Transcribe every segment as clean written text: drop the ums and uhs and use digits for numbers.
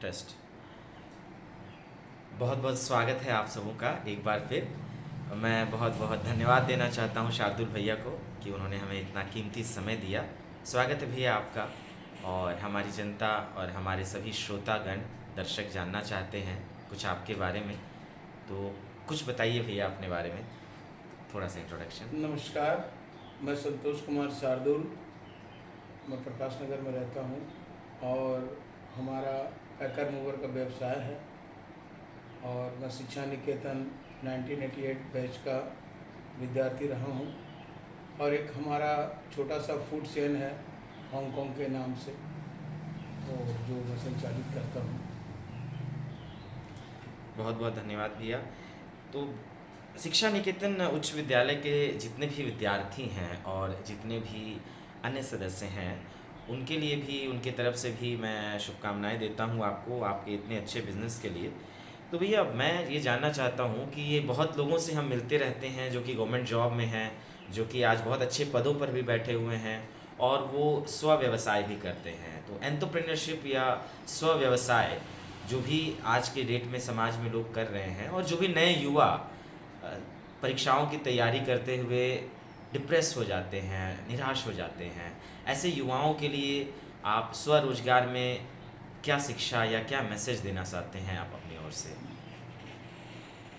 Test. बहुत बहुत स्वागत है आप सबों का एक बार फिर। मैं बहुत बहुत धन्यवाद देना चाहता हूँ शार्दुल भैया को कि उन्होंने हमें इतना कीमती समय दिया। स्वागत है भैया आपका। और हमारी जनता और हमारे सभी श्रोतागण दर्शक जानना चाहते हैं कुछ आपके बारे में, तो कुछ बताइए भैया अपने बारे में, थोड़ा सा इंट्रोडक्शन। नमस्कार। मैं संतोष कुमार शार्दुल, मैं प्रकाश नगर में रहता हूँ और हमारा पैकर मूवर का व्यवसाय है और मैं शिक्षा निकेतन 1988 बैच का विद्यार्थी रहा हूँ और एक हमारा छोटा सा फूड चेन है हांगकांग के नाम से, और जो मैं संचालित करता हूँ। बहुत बहुत धन्यवाद भैया। तो शिक्षा निकेतन उच्च विद्यालय के जितने भी विद्यार्थी हैं और जितने भी अन्य सदस्य हैं, उनके लिए भी, उनके तरफ से भी मैं शुभकामनाएं देता हूं आपको, आपके इतने अच्छे बिजनेस के लिए। तो भैया मैं ये जानना चाहता हूं कि ये बहुत लोगों से हम मिलते रहते हैं जो कि गवर्नमेंट जॉब में हैं, जो कि आज बहुत अच्छे पदों पर भी बैठे हुए हैं और वो स्व व्यवसाय भी करते हैं। तो एंटरप्रेन्योरशिप या स्व व्यवसाय जो भी आज के डेट में समाज में लोग कर रहे हैं, और जो भी नए युवा अ, परीक्षाओं की तैयारी करते हुए डिप्रेस हो जाते हैं, निराश हो जाते हैं, ऐसे युवाओं के लिए आप स्वरोजगार में क्या शिक्षा या क्या मैसेज देना चाहते हैं आप अपनी ओर से?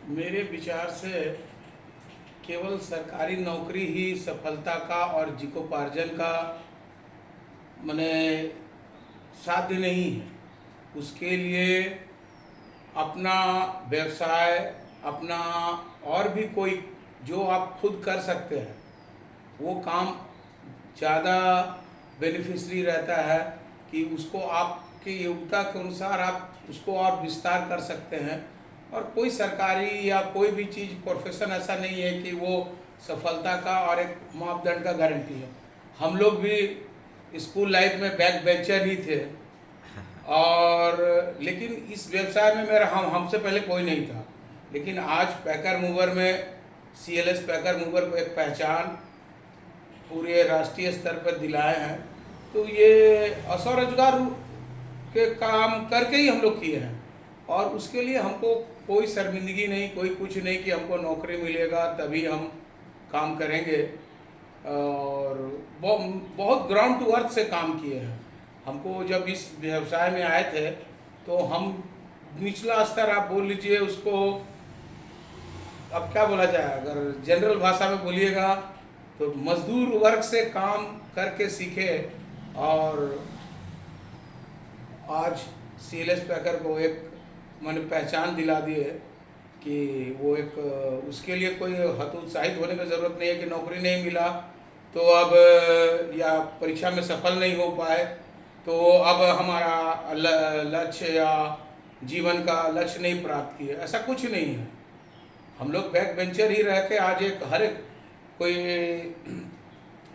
मेरे विचार से केवल सरकारी नौकरी ही सफलता का और जीविकोपार्जन का माने साध्य नहीं है। उसके लिए अपना व्यवसाय, अपना और भी कोई जो आप खुद कर सकते हैं वो काम ज़्यादा बेनिफिशरी रहता है कि उसको आपकी योग्यता के अनुसार आप उसको और विस्तार कर सकते हैं। और कोई सरकारी या कोई भी चीज़ प्रोफेशन ऐसा नहीं है कि वो सफलता का और एक मापदंड का गारंटी है। हम लोग भी स्कूल लाइफ में बैक बेंचर ही थे और लेकिन इस व्यवसाय में मेरा हमसे पहले कोई नहीं था, लेकिन आज पैकर मूवर में CLS पैकर मूवर को एक पहचान पूरे राष्ट्रीय स्तर पर दिलाए हैं। तो ये स्वरोजगार के काम करके ही हम लोग किए हैं और उसके लिए हमको कोई शर्मिंदगी नहीं, कोई कुछ नहीं कि हमको नौकरी मिलेगा तभी हम काम करेंगे। और बहुत ग्राउंड टू अर्थ से काम किए हैं। हमको जब इस व्यवसाय में आए थे तो हम निचला स्तर आप बोल लीजिए उसको, अब क्या बोला जाए, अगर जनरल भाषा में बोलिएगा तो मजदूर वर्ग से काम करके सीखे और आज CLS पैकर को एक मैंने पहचान दिला दी है कि वो एक उसके लिए कोई हतोत्साहित होने की ज़रूरत नहीं है कि नौकरी नहीं मिला तो अब या परीक्षा में सफल नहीं हो पाए तो अब हमारा लक्ष्य या जीवन का लक्ष्य नहीं प्राप्त किए, ऐसा कुछ नहीं है। हम लोग बैक बेंचर ही रह के आज एक हर एक कोई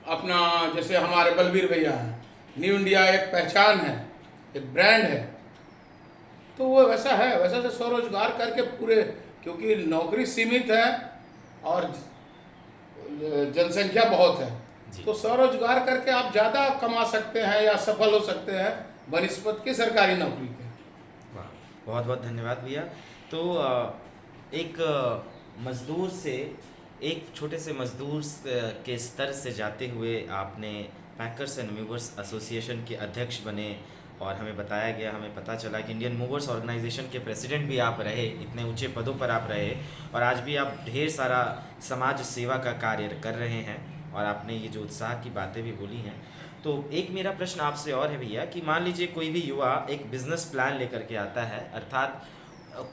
अपना, जैसे हमारे बलबीर भैया हैं, न्यू इंडिया एक पहचान है, एक ब्रांड है, तो वो वैसा है, वैसा से स्वरोजगार करके पूरे, क्योंकि नौकरी सीमित है और जनसंख्या बहुत है, जी। तो स्वरोजगार करके आप ज़्यादा कमा सकते हैं या सफल हो सकते हैं बनिस्बत के सरकारी नौकरी के। वाह, बहुत बहुत धन्यवाद भैया। तो एक मज़दूर से, एक छोटे से मज़दूर के स्तर से जाते हुए आपने पैकर्स एंड मूवर्स एसोसिएशन के अध्यक्ष बने और हमें बताया गया, हमें पता चला कि इंडियन मूवर्स ऑर्गेनाइजेशन के प्रेसिडेंट भी आप रहे, इतने ऊंचे पदों पर आप रहे और आज भी आप ढेर सारा समाज सेवा का कार्य कर रहे हैं और आपने ये जो उत्साह की बातें भी बोली हैं। तो एक मेरा प्रश्न आपसे और है भैया कि मान लीजिए कोई भी युवा एक बिजनेस प्लान लेकर के आता है, अर्थात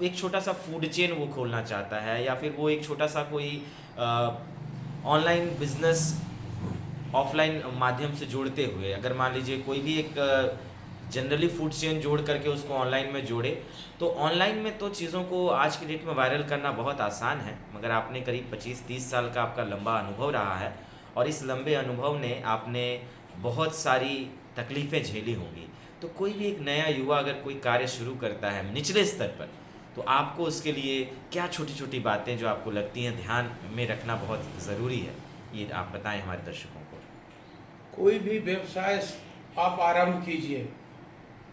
एक छोटा सा फूड चेन वो खोलना चाहता है या फिर वो एक छोटा सा कोई ऑनलाइन बिजनेस ऑफलाइन माध्यम से जोड़ते हुए, अगर मान लीजिए कोई भी एक जनरली फूड चेन जोड़ करके उसको ऑनलाइन में जोड़े, तो ऑनलाइन में तो चीज़ों को आज की डेट में वायरल करना बहुत आसान है, मगर आपने करीब 25-30 साल का आपका लंबा अनुभव रहा है और इस लंबे अनुभव ने आपने बहुत सारी तकलीफ़ें झेली होंगी। तो कोई भी एक नया युवा अगर कोई कार्य शुरू करता है निचले स्तर पर, तो आपको उसके लिए क्या छोटी छोटी बातें जो आपको लगती हैं ध्यान में रखना बहुत ज़रूरी है, ये आप बताएं हमारे दर्शकों को। कोई भी व्यवसाय आप आरंभ कीजिए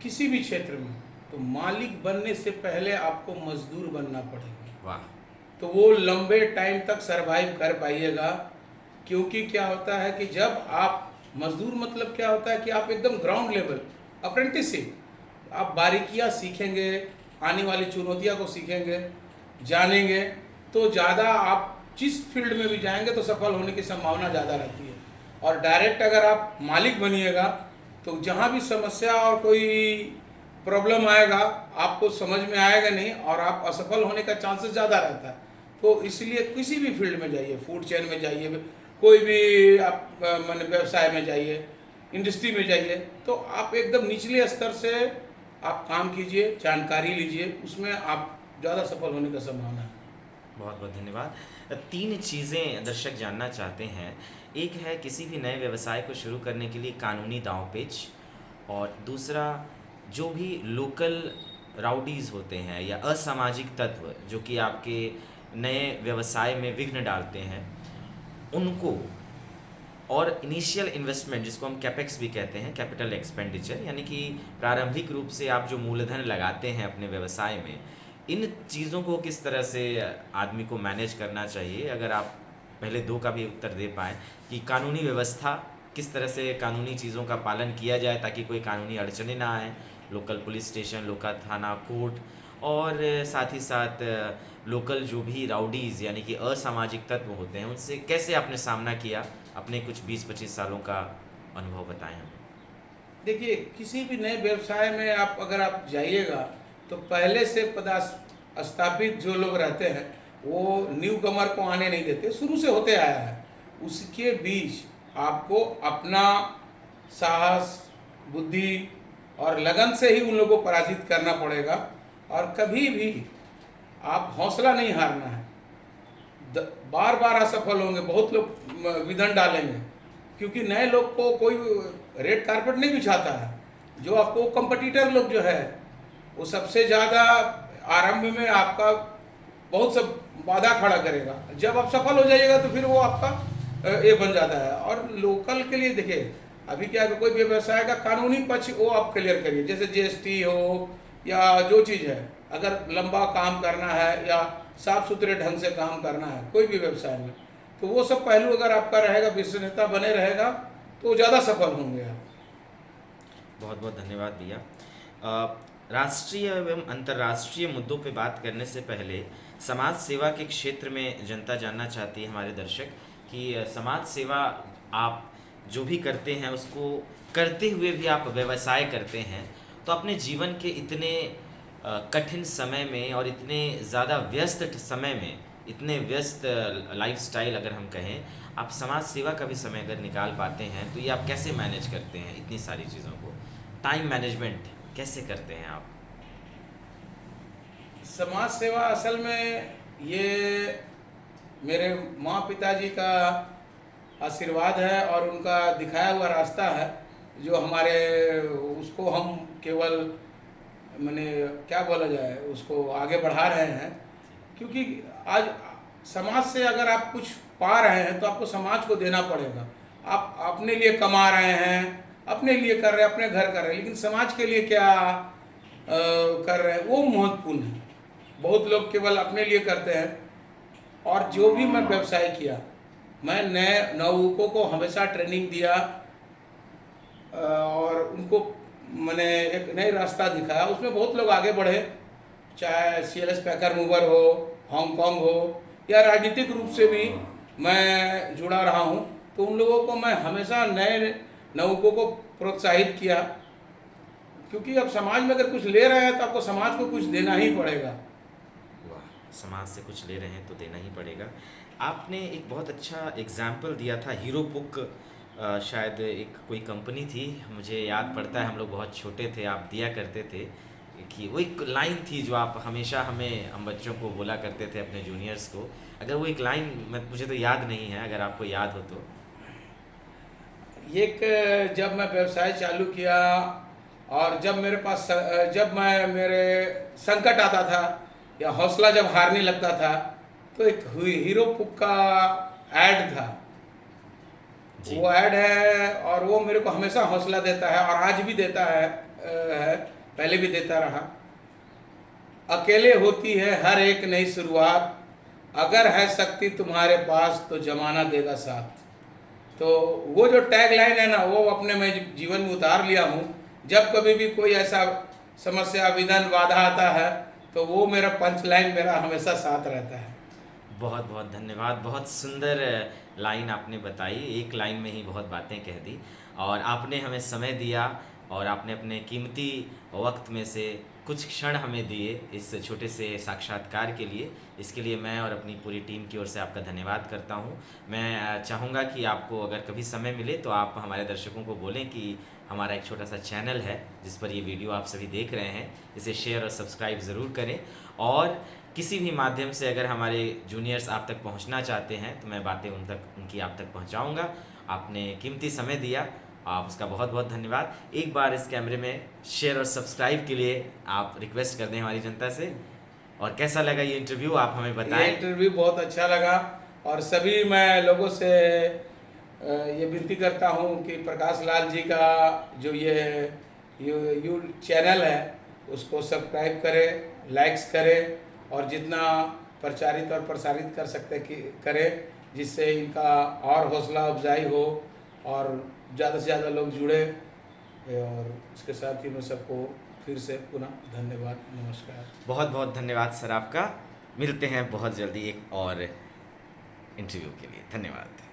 किसी भी क्षेत्र में, तो मालिक बनने से पहले आपको मजदूर बनना पड़ेगा। वाह। तो वो लंबे टाइम तक सरवाइव कर पाइएगा। क्योंकि क्या होता है कि जब आप मजदूर, मतलब क्या होता है कि आप एकदम ग्राउंड लेवल अप्रेंटिसशिप, आप बारीकियां सीखेंगे, आने वाली चुनौतियों को सीखेंगे, जानेंगे, तो ज़्यादा आप जिस फील्ड में भी जाएंगे तो सफल होने की संभावना ज़्यादा रहती है। और डायरेक्ट अगर आप मालिक बनिएगा तो जहाँ भी समस्या और कोई प्रॉब्लम आएगा आपको समझ में आएगा नहीं और आप असफल होने का चांसेस ज़्यादा रहता है। तो इसलिए किसी भी फील्ड में जाइए, फूड चेन में जाइए, कोई भी आप माने व्यवसाय में जाइए, इंडस्ट्री में जाइए, तो आप एकदम निचले स्तर से आप काम कीजिए, जानकारी लीजिए, उसमें आप ज़्यादा सफल होने का संभावना है। बहुत बहुत धन्यवाद। 3 चीज़ें दर्शक जानना चाहते हैं। एक है किसी भी नए व्यवसाय को शुरू करने के लिए कानूनी दांव-पेच, और दूसरा जो भी लोकल राउडीज़ होते हैं या असामाजिक तत्व जो कि आपके नए व्यवसाय में विघ्न डालते हैं, उनको, और इनिशियल इन्वेस्टमेंट जिसको हम कैपेक्स भी कहते हैं, कैपिटल एक्सपेंडिचर, यानी कि प्रारंभिक रूप से आप जो मूलधन लगाते हैं अपने व्यवसाय में, इन चीज़ों को किस तरह से आदमी को मैनेज करना चाहिए। अगर आप पहले 2 का भी उत्तर दे पाएँ कि कानूनी व्यवस्था, किस तरह से कानूनी चीज़ों का पालन किया जाए ताकि कोई कानूनी अड़चनें ना आएँ, लोकल पुलिस स्टेशन, लोकल थाना, कोर्ट, और साथ ही साथ लोकल जो भी राउडीज़ यानी कि असामाजिक तत्व होते हैं, उनसे कैसे आपने सामना किया। अपने कुछ 20-25 सालों का अनुभव बताएं हमें। देखिए, किसी भी नए व्यवसाय में अगर आप जाइएगा तो पहले से स्थापित जो लोग रहते हैं वो न्यू कमर को आने नहीं देते, शुरू से होते आया है। उसके बीच आपको अपना साहस, बुद्धि और लगन से ही उन लोगों को पराजित करना पड़ेगा। और कभी भी आप हौसला नहीं हारना है। बार बार असफल होंगे, बहुत लोग विधन डालेंगे, क्योंकि नए लोग को कोई रेड कारपेट नहीं बिछाता है। जो आपको कंपटीटर लोग जो है वो सबसे ज़्यादा आरंभ में आपका बहुत सब बाधा खड़ा करेगा। जब आप सफल हो जाइएगा तो फिर वो आपका ये बन जाता है। और लोकल के लिए देखिए, अभी क्या है, कोई भी व्यवसाय का कानूनी पक्ष वो आप क्लियर करिए, जैसे जीएसटी हो या जो चीज़ है, अगर लंबा काम करना है या साफ सुथरे ढंग से काम करना है कोई भी व्यवसाय में, तो वो सब पहलू अगर आपका रहेगा, विश्वसनीयता बने रहेगा, तो ज़्यादा सफल होंगे आप। बहुत बहुत धन्यवाद भैया। राष्ट्रीय एवं अंतर्राष्ट्रीय मुद्दों पे बात करने से पहले समाज सेवा के क्षेत्र में जनता जानना चाहती है, हमारे दर्शक, कि समाज सेवा आप जो भी करते हैं उसको करते हुए भी आप व्यवसाय करते हैं, तो अपने जीवन के इतने कठिन समय में और इतने ज़्यादा व्यस्त समय में, इतने व्यस्त लाइफस्टाइल अगर हम कहें, आप समाज सेवा का भी समय अगर निकाल पाते हैं, तो ये आप कैसे मैनेज करते हैं इतनी सारी चीज़ों को? टाइम मैनेजमेंट कैसे करते हैं आप? समाज सेवा असल में ये मेरे माँ पिताजी का आशीर्वाद है और उनका दिखाया हुआ रास्ता है, जो हमारे उसको हम केवल मैंने क्या बोला जाए, उसको आगे बढ़ा रहे हैं। क्योंकि आज समाज से अगर आप कुछ पा रहे हैं तो आपको समाज को देना पड़ेगा। आप अपने लिए कमा रहे हैं, अपने लिए कर रहे हैं, अपने घर कर रहे हैं, लेकिन समाज के लिए क्या कर रहे हैं वो महत्वपूर्ण है। बहुत लोग केवल अपने लिए करते हैं। और जो भी मैं व्यवसाय किया, मैं नए नवयुवकों को हमेशा ट्रेनिंग दिया और उनको मैंने एक नई रास्ता दिखाया। उसमें बहुत लोग आगे बढ़े, चाहे सीएलएस पैकर मूवर हो, हांगकांग हो, या राजनीतिक रूप से भी मैं जुड़ा रहा हूँ। तो उन लोगों को मैं हमेशा नए नवयुवकों को प्रोत्साहित किया, क्योंकि अब समाज में अगर कुछ ले रहे हैं तो आपको समाज को कुछ देना ही पड़ेगा। वाह, समाज से कुछ ले रहे हैं तो देना ही पड़ेगा। आपने एक बहुत अच्छा एग्जाम्पल दिया था, हीरो बुक, शायद एक कोई कंपनी थी, मुझे याद पड़ता है, हम लोग बहुत छोटे थे, आप दिया करते थे कि वो एक लाइन थी जो आप हमेशा हम बच्चों को बोला करते थे, अपने जूनियर्स को। अगर वो एक लाइन मुझे तो याद नहीं है, अगर आपको याद हो तो। एक, जब मैं व्यवसाय चालू किया और जब मेरे पास जब मैं मेरे संकट आता था या हौसला जब हारने लगता था, तो एक हीरो बुक का ऐड था। जी। वो ऐड है और वो मेरे को हमेशा हौसला देता है और आज भी देता है। पहले भी देता रहा। अकेले होती है हर एक नई शुरुआत, अगर है शक्ति तुम्हारे पास तो जमाना देगा साथ। तो वो जो टैग लाइन है ना, वो अपने मैं जीवन में उतार लिया हूँ। जब कभी भी कोई ऐसा समस्या, विघ्न, बाधा आता है तो वो मेरा पंच लाइन मेरा हमेशा साथ रहता है। बहुत बहुत धन्यवाद। बहुत सुंदर लाइन आपने बताई, एक लाइन में ही बहुत बातें कह दी, और आपने हमें समय दिया और आपने अपने कीमती वक्त में से कुछ क्षण हमें दिए इस छोटे से साक्षात्कार के लिए। इसके लिए मैं और अपनी पूरी टीम की ओर से आपका धन्यवाद करता हूं। मैं चाहूँगा कि आपको अगर कभी समय मिले तो आप हमारे दर्शकों को बोलें कि हमारा एक छोटा सा चैनल है जिस पर ये वीडियो आप सभी देख रहे हैं, इसे शेयर और सब्सक्राइब ज़रूर करें। और किसी भी माध्यम से अगर हमारे जूनियर्स आप तक पहुंचना चाहते हैं तो मैं बातें उनकी आप तक पहुंचाऊंगा। आपने कीमती समय दिया, आप उसका बहुत बहुत धन्यवाद। एक बार इस कैमरे में शेयर और सब्सक्राइब के लिए आप रिक्वेस्ट कर दें हमारी जनता से। और कैसा लगा ये इंटरव्यू, आप हमें ये बताएं। इंटरव्यू बहुत अच्छा लगा, और सभी मैं लोगों से ये विनती करता हूँ कि प्रकाश लाल जी का जो ये यू चैनल है उसको सब्सक्राइब करें, लाइक्स करें, और जितना प्रचारित और प्रसारित कर सकते कि करें, जिससे इनका और हौसला अफजाई हो और ज़्यादा से ज़्यादा लोग जुड़े। और इसके साथ ही मैं सबको फिर से पुनः धन्यवाद, नमस्कार। बहुत बहुत धन्यवाद सर आपका। मिलते हैं बहुत जल्दी एक और इंटरव्यू के लिए। धन्यवाद।